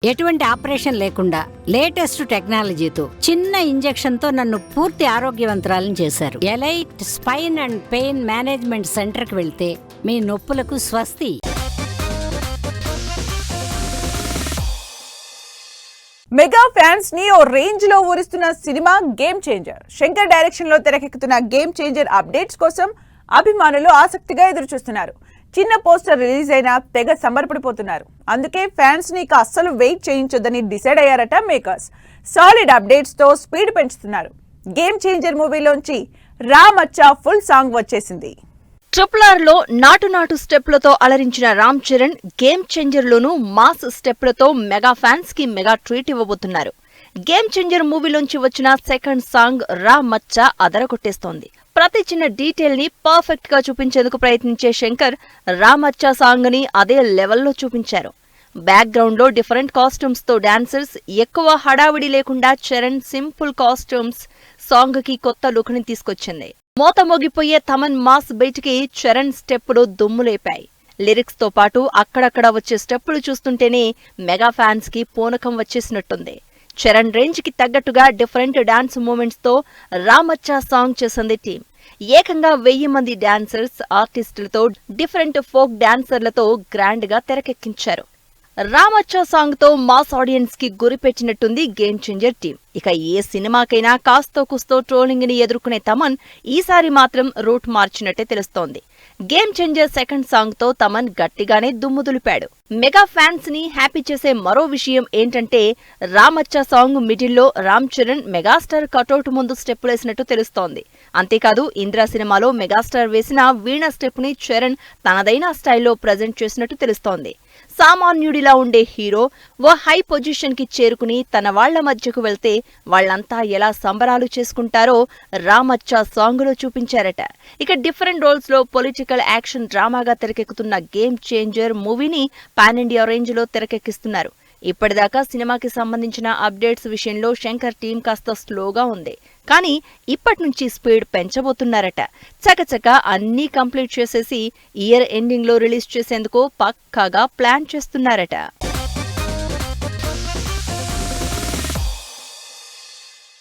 ఎటువంటి ఆపరేషన్ లేకుండా లేటెస్ట్ టెక్నాలజీతో చిన్న ఇంజెక్షన్ తో నన్ను పూర్తి ఆరోగ్యవంతురాలను చేశారు. Elite spine and pain management centre కి వెళ్తే మీ నొప్పులకు స్వస్తి. మెగా ఫ్యాన్స్ ని ఓ రేంజ్ లో ఊరిస్తున్న cinema game changer. Shankar direction లో తెరకెక్కుతున్న గేమ్ చేంజర్ అప్డేట్స్ కోసం అభిమానులు ఆసక్తిగా ఎదురుచూస్తున్నారు. చిన్న పోస్టర్ రిలీజ్ అయినా తెగ సంబరపడిపోతున్నారు. అందుకే ఫ్యాన్స్ ని అస్సలు వెయిట్ చేయించొద్దని డిసైడ్ అయ్యారట మేకర్స్. సాలిడ్ అప్డేట్స్ తో స్పీడ్ పెంచుతున్నారు. గేమ్ చేంజర్ మూవీలోంచి రామచ్చా ఫుల్ సాంగ్ వచ్చేసింది. RRR లో నాటు స్టెప్లతో అలరించిన రామ్ చరణ్ గేమ్ చేంజర్ లోనూ మాస్ స్టెప్లతో మెగా ఫ్యాన్స్ కి మెగా ట్రీట్ ఇవ్వబోతున్నారు. గేమ్ చేంజర్ మూవీలోంచి వచ్చిన సెకండ్ సాంగ్ రామచ్చా అదరగొట్టేస్తోంది. ప్రతి చిన్న డీటెయిల్ ని పర్ఫెక్ట్ గా చూపించేందుకు ప్రయత్నించే శంకర్ రామచ్చా సాంగ్ ని అదే లెవెల్లో చూపించారు. బ్యాక్ గ్రౌండ్ లో డిఫరెంట్ కాస్ట్యూమ్స్ తో డాన్సర్స్, ఎక్కువ హడావిడి లేకుండా చరణ్ సింపుల్ కాస్ట్యూమ్స్ సాంగ్ కి కొత్త లుక్ ని తీసుకొచ్చింది. మోత మోగిపోయే తమన్ మాస్ బయటికి చరణ్ స్టెప్పులు దుమ్ములేపాయి. లిరిక్స్ తో పాటు అక్కడక్కడ వచ్చే స్టెప్పులు చూస్తుంటేనే మెగా ఫ్యాన్స్ కి పూనకం వచ్చేసినట్టుంది. చరణ్ రేంజ్ కి తగ్గట్టుగా డిఫరెంట్ డాన్స్ మూమెంట్స్ తో రామచ్చా సాంగ్ చేసింది టీం. ఏకంగా 1000 మంది డాన్సర్స్, ఆర్టిస్టులతో, డిఫరెంట్ ఫోక్ డాన్సర్లతో గ్రాండ్ గా తెరకెక్కించారు. రామచ్చా సాంగ్ తో మాస్ ఆడియన్స్ కి గురిపెట్టినట్టుంది గేమ్ చేంజర్ టీం. ఇక ఏ సినిమాకైనా కాస్తో కుస్తో ట్రోలింగ్ ని ఎదుర్కొనే తమన్ ఈసారి మాత్రం రూట్ మార్చినట్టే తెలుస్తోంది. గేమ్ చేంజర్ సెకండ్ సాంగ్ తో తమన్ గట్టిగానే దుమ్ము దులిపాడు. మెగా ఫ్యాన్స్ ని హ్యాపీ చేసే మరో విషయం ఏంటంటే రామచ్చా సాంగ్ మిడిల్లో రామ్ చరణ్ మెగాస్టార్ కటౌట్ ముందు స్టెప్పులేసినట్టు తెలుస్తోంది. అంతేకాదు ఇంద్ర సినిమాలో మెగాస్టార్ వేసిన వీణ స్టెప్ ని చరణ్ తనదైన స్టైల్లో ప్రజెంట్ చేసినట్టు తెలుస్తోంది. సామాన్యుడిలా ఉండే హీరో ఓ హై పొజిషన్ కి చేరుకుని తన వాళ్ల మధ్యకు వెళ్తే వాళ్లంతా ఎలా సంబరాలు చేసుకుంటారో రామచ్చా సాంగ్ లో చూపించారట. ఇక డిఫరెంట్ రోల్స్ లో పొలిటికల్ యాక్షన్ డ్రామాగా తెరకెక్కుతున్న గేమ్ చేంజర్ మూవీని పాన్ ఇండియా రేంజ్ లో తెరకెక్కిస్తున్నారు. ఇప్పటిదాకా సినిమాకి సంబంధించిన అప్డేట్స్ విషయంలో శంకర్ టీం కాస్త స్లోగా ఉంది. కానీ ఇప్పటి నుంచి స్పీడ్ పెంచబోతున్నారట. చకచక అన్నీ కంప్లీట్ చేసేసి ఇయర్ ఎండింగ్ లో రిలీజ్ చేసేందుకు పక్కాగా ప్లాన్ చేస్తున్నారట.